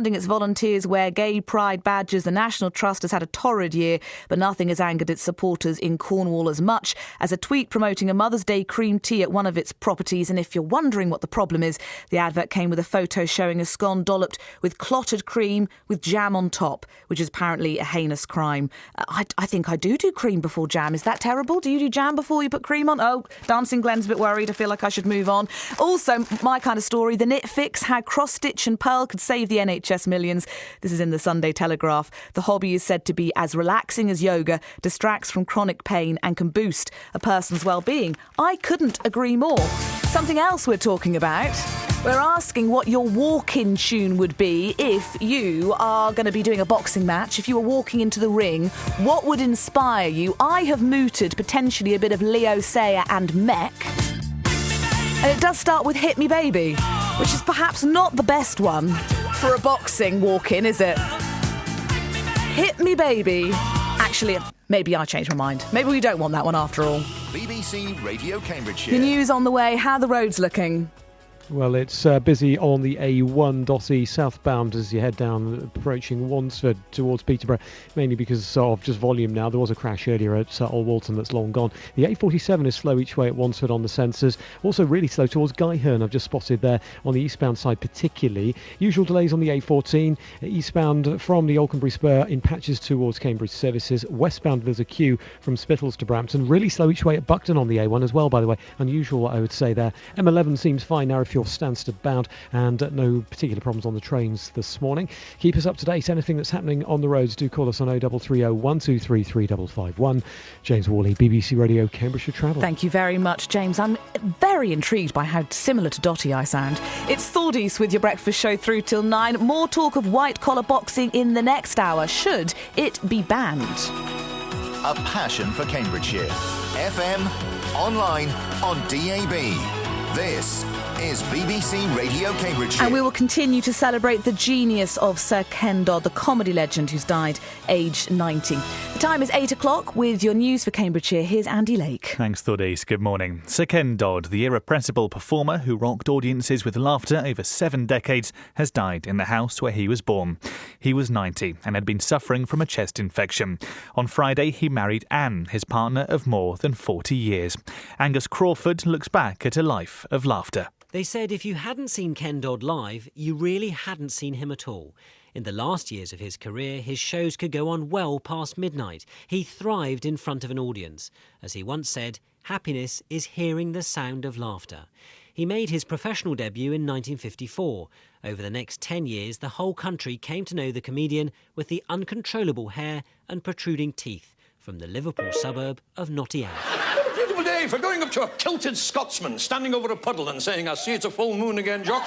Its volunteers wear gay pride badges. The National Trust has had a torrid year, but nothing has angered its supporters in Cornwall as much as a tweet promoting a Mother's Day cream tea at one of its properties. And if you're wondering what the problem is, the advert came with a photo showing a scone dolloped with clotted cream with jam on top, which is apparently a heinous crime. I think I do cream before jam. Is that terrible? Do you do jam before you put cream on? Oh, Dancing Glenn's a bit worried. I feel like I should move on. Also, my kind of story, the knit fix, how cross-stitch and pearl could save the NHS millions. This is in the Sunday Telegraph. The hobby is said to be as relaxing as yoga, distracts from chronic pain and can boost a person's well-being. I couldn't agree more. Something else we're talking about. We're asking what your walk-in tune would be if you are going to be doing a boxing match. If you were walking into the ring, what would inspire you? I have mooted potentially a bit of Leo Sayer and Mech. And it does start with Hit Me Baby, which is perhaps not the best one for a boxing walk-in, is it? Hit Me Baby. Actually, maybe I changed my mind. Maybe we don't want that one after all. BBC Radio Cambridgeshire. The news on the way. How are the roads looking? Well, it's busy on the A1 Dotty southbound as you head down, approaching Wansford towards Peterborough, mainly because of just volume now. There was a crash earlier at Old Walton that's long gone. The A47 is slow each way at Wansford on the sensors. Also really slow towards Guyherne, I've just spotted there on the eastbound side particularly. Usual delays on the A14, eastbound from the Alconbury Spur in patches towards Cambridge services. Westbound there's a queue from Spittals to Brampton. Really slow each way at Buckton on the A1 as well, by the way. Unusual, I would say there. M11 seems fine now if you're Stansted bound, and no particular problems on the trains this morning. Keep us up to date. Anything that's happening on the roads, do call us on 0330 123 3551. James Worley, BBC Radio Cambridgeshire Travel. Thank you very much, James. I'm very intrigued by how similar to Dotty I sound. It's Thordies with your breakfast show through till 9. More talk of white-collar boxing in the next hour. Should it be banned? A passion for Cambridgeshire. FM, online, on DAB. This is BBC Radio Cambridgeshire. And we will continue to celebrate the genius of Sir Ken Dodd, the comedy legend who's died aged 90. The time is 8 o'clock with your news for Cambridgeshire. Here's Andy Lake. Thanks, Thordis. Good morning. Sir Ken Dodd, the irrepressible performer who rocked audiences with laughter over 7 decades, has died in the house where he was born. He was 90 and had been suffering from a chest infection. On Friday, he married Anne, his partner of more than 40 years. Angus Crawford looks back at a life of laughter. They said if you hadn't seen Ken Dodd live, you really hadn't seen him at all. In the last years of his career, his shows could go on well past midnight. He thrived in front of an audience. As he once said, happiness is hearing the sound of laughter. He made his professional debut in 1954. Over the next 10 years, the whole country came to know the comedian with the uncontrollable hair and protruding teeth from the Liverpool suburb of Nottingham. Day for going up to a kilted Scotsman standing over a puddle and saying, I see it's a full moon again, Jock.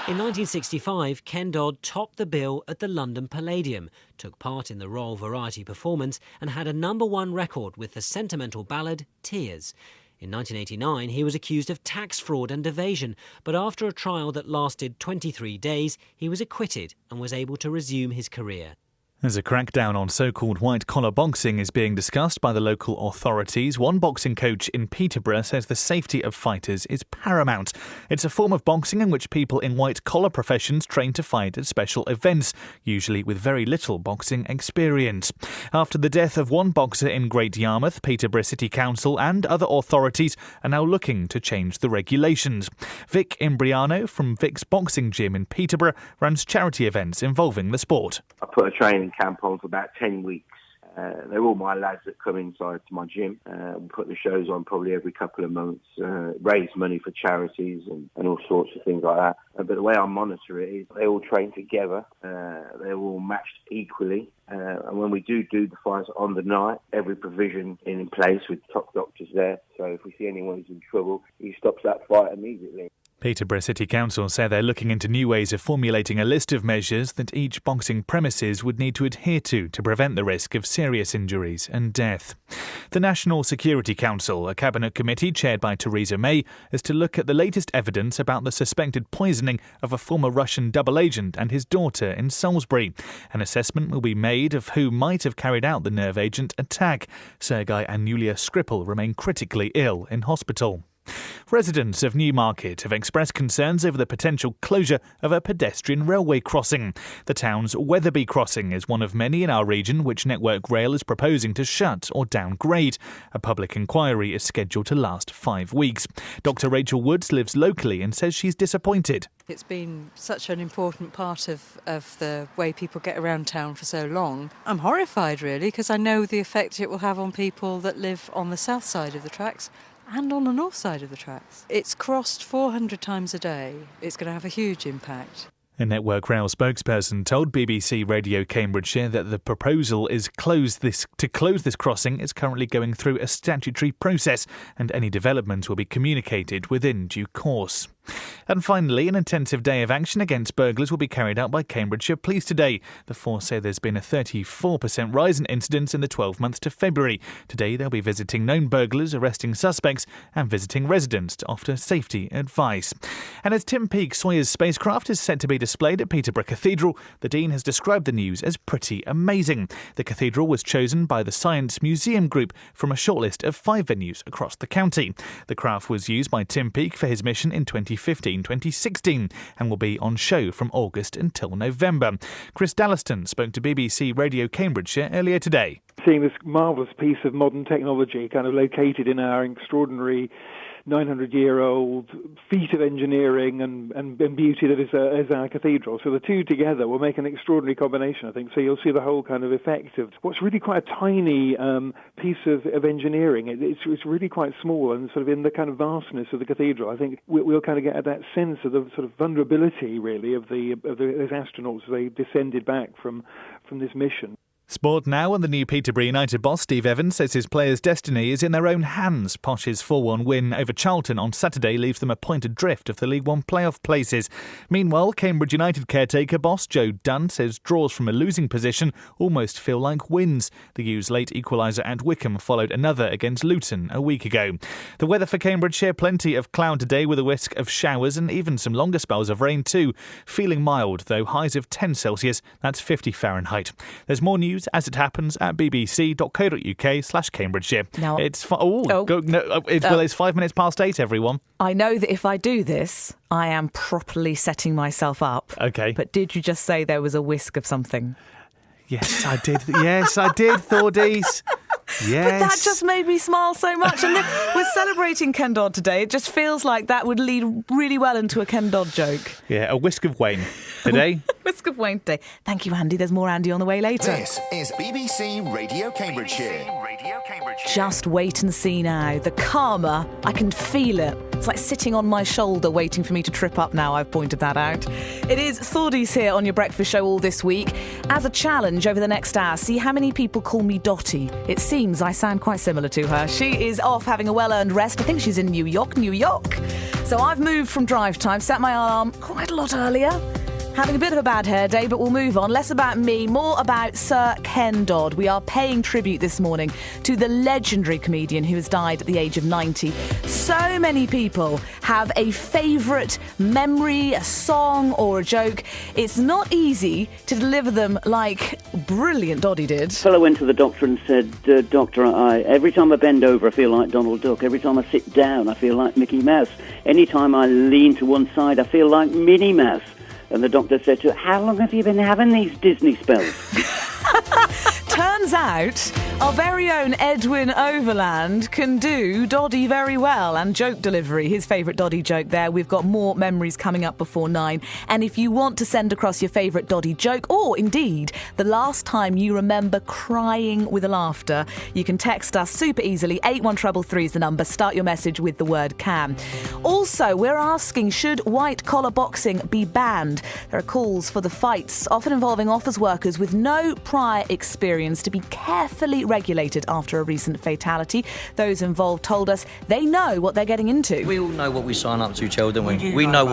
In 1965, Ken Dodd topped the bill at the London Palladium, took part in the Royal Variety performance and had a #1 record with the sentimental ballad Tears. In 1989, he was accused of tax fraud and evasion, but after a trial that lasted 23 days, he was acquitted and was able to resume his career. As a crackdown on so-called white-collar boxing is being discussed by the local authorities, one boxing coach in Peterborough says the safety of fighters is paramount. It's a form of boxing in which people in white-collar professions train to fight at special events, usually with very little boxing experience. After the death of one boxer in Great Yarmouth, Peterborough City Council and other authorities are now looking to change the regulations. Vic Imbriano from Vic's Boxing Gym in Peterborough runs charity events involving the sport. I put a training camp on for about 10 weeks. They're all my lads that come inside to my gym. We put the shows on probably every couple of months, raise money for charities and all sorts of things like that. But the way I monitor it is they all train together. They're all matched equally. And when we do the fights on the night, every provision in place with top doctors there. So if we see anyone who's in trouble, he stops that fight immediately. Peterborough City Council say they're looking into new ways of formulating a list of measures that each boxing premises would need to adhere to prevent the risk of serious injuries and death. The National Security Council, a cabinet committee chaired by Theresa May, is to look at the latest evidence about the suspected poisoning of a former Russian double agent and his daughter in Salisbury. An assessment will be made of who might have carried out the nerve agent attack. Sergei and Yulia Skripal remain critically ill in hospital. Residents of Newmarket have expressed concerns over the potential closure of a pedestrian railway crossing. The town's Wetherby crossing is one of many in our region which Network Rail is proposing to shut or downgrade. A public inquiry is scheduled to last 5 weeks. Dr. Rachel Woods lives locally and says she's disappointed. It's been such an important part of the way people get around town for so long. I'm horrified, really, because I know the effect it will have on people that live on the south side of the tracks and on the north side of the tracks. It's crossed 400 times a day. It's going to have a huge impact. A Network Rail spokesperson told BBC Radio Cambridgeshire that the proposal to close this crossing is currently going through a statutory process and any development will be communicated within due course. And finally, an intensive day of action against burglars will be carried out by Cambridgeshire Police today. The force say there's been a 34% rise in incidents in the 12 months to February. Today they'll be visiting known burglars, arresting suspects and visiting residents to offer safety advice. And as Tim Peake-Sawyer's spacecraft is set to be displayed at Peterborough Cathedral, the Dean has described the news as pretty amazing. The cathedral was chosen by the Science Museum Group from a shortlist of 5 venues across the county. The craft was used by Tim Peake for his mission in 2015-2016 and will be on show from August until November. Chris Dallaston spoke to BBC Radio Cambridgeshire earlier today. Seeing this marvellous piece of modern technology kind of located in our extraordinary 900-year-old feat of engineering and beauty that is our cathedral. So the two together will make an extraordinary combination, I think. So you'll see the whole kind of effect of what's really quite a tiny piece of engineering. It's really quite small and sort of in the kind of vastness of the cathedral. I think we'll kind of get that sense of the sort of vulnerability, really, of those astronauts as they descended back from this mission. Sport now, and the new Peterborough United boss Steve Evans says his players' destiny is in their own hands. Posh's 4-1 win over Charlton on Saturday leaves them a point adrift of the League One playoff places. Meanwhile, Cambridge United caretaker boss Joe Dunn says draws from a losing position almost feel like wins. The U's late equaliser at Wickham followed another against Luton a week ago. The weather for Cambridgeshire, plenty of cloud today with a whisk of showers and even some longer spells of rain too. Feeling mild, though, highs of 10 Celsius, that's 50 Fahrenheit. There's more news as it happens at bbc.co.uk/Cambridgeshire. Now, it's 5 minutes past 8, everyone. I know that if I do this, I am properly setting myself up. Okay. But did you just say there was a whisk of something? Yes, I did. Yes, I did, Thordies. Yes. But that just made me smile so much. And we're celebrating Ken Dodd today. It just feels like that would lead really well into a Ken Dodd joke. Yeah, a whisk of Wayne today. Whisk of Wayne today. Thank you, Andy. There's more Andy on the way later. This is BBC Radio Cambridgeshire. Just wait and see now. The karma, I can feel it. It's like sitting on my shoulder waiting for me to trip up now. I've pointed that out. It is Thordies here on your breakfast show all this week. As a challenge over the next hour, see how many people call me Dotty. It seems I sound quite similar to her. She is off having a well-earned rest. I think she's in New York. So I've moved from drive time, set my alarm quite a lot earlier. Having a bit of a bad hair day, but we'll move on. Less about me, more about Sir Ken Dodd. We are paying tribute this morning to the legendary comedian who has died at the age of 90. So many people have a favourite memory, a song or a joke. It's not easy to deliver them like brilliant Doddy did. A fellow went to the doctor and said, Doctor, every time I bend over, I feel like Donald Duck. Every time I sit down, I feel like Mickey Mouse. Any time I lean to one side, I feel like Minnie Mouse. And the doctor said to her, how long have you been having these Disney spells? Turns out our very own Edwin Overland can do Doddy very well, and joke delivery, his favourite Doddy joke there. We've got more memories coming up before 9. And if you want to send across your favourite Doddy joke, or indeed the last time you remember crying with laughter, you can text us super easily. 81333 is the number. Start your message with the word CAM. Also, we're asking, should white collar boxing be banned? There are calls for the fights, often involving office workers with no prior experience, to be carefully regulated after a recent fatality. Those involved told us they know what they're getting into. We all know what we sign up to, Chel, don't we? We know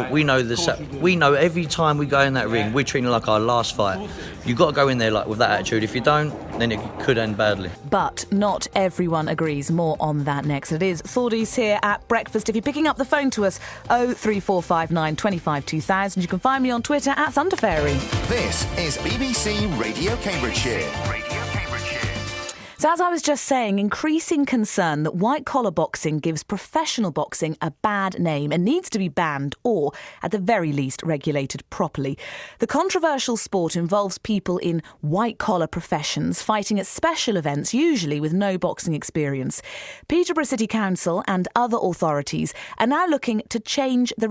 every time we go in that ring, we're treating it like our last fight. You've got to go in there like with that attitude. If you don't, then it could end badly. But not everyone agrees. More on that next. It is Thordies here at breakfast. If you're picking up the phone to us, 03459 25 2000. You can find me on Twitter at Thunderfairy. This is BBC Radio Cambridgeshire. So as I was just saying, increasing concern that white-collar boxing gives professional boxing a bad name and needs to be banned or, at the very least, regulated properly. The controversial sport involves people in white-collar professions fighting at special events, usually with no boxing experience. Peterborough City Council and other authorities are now looking to change the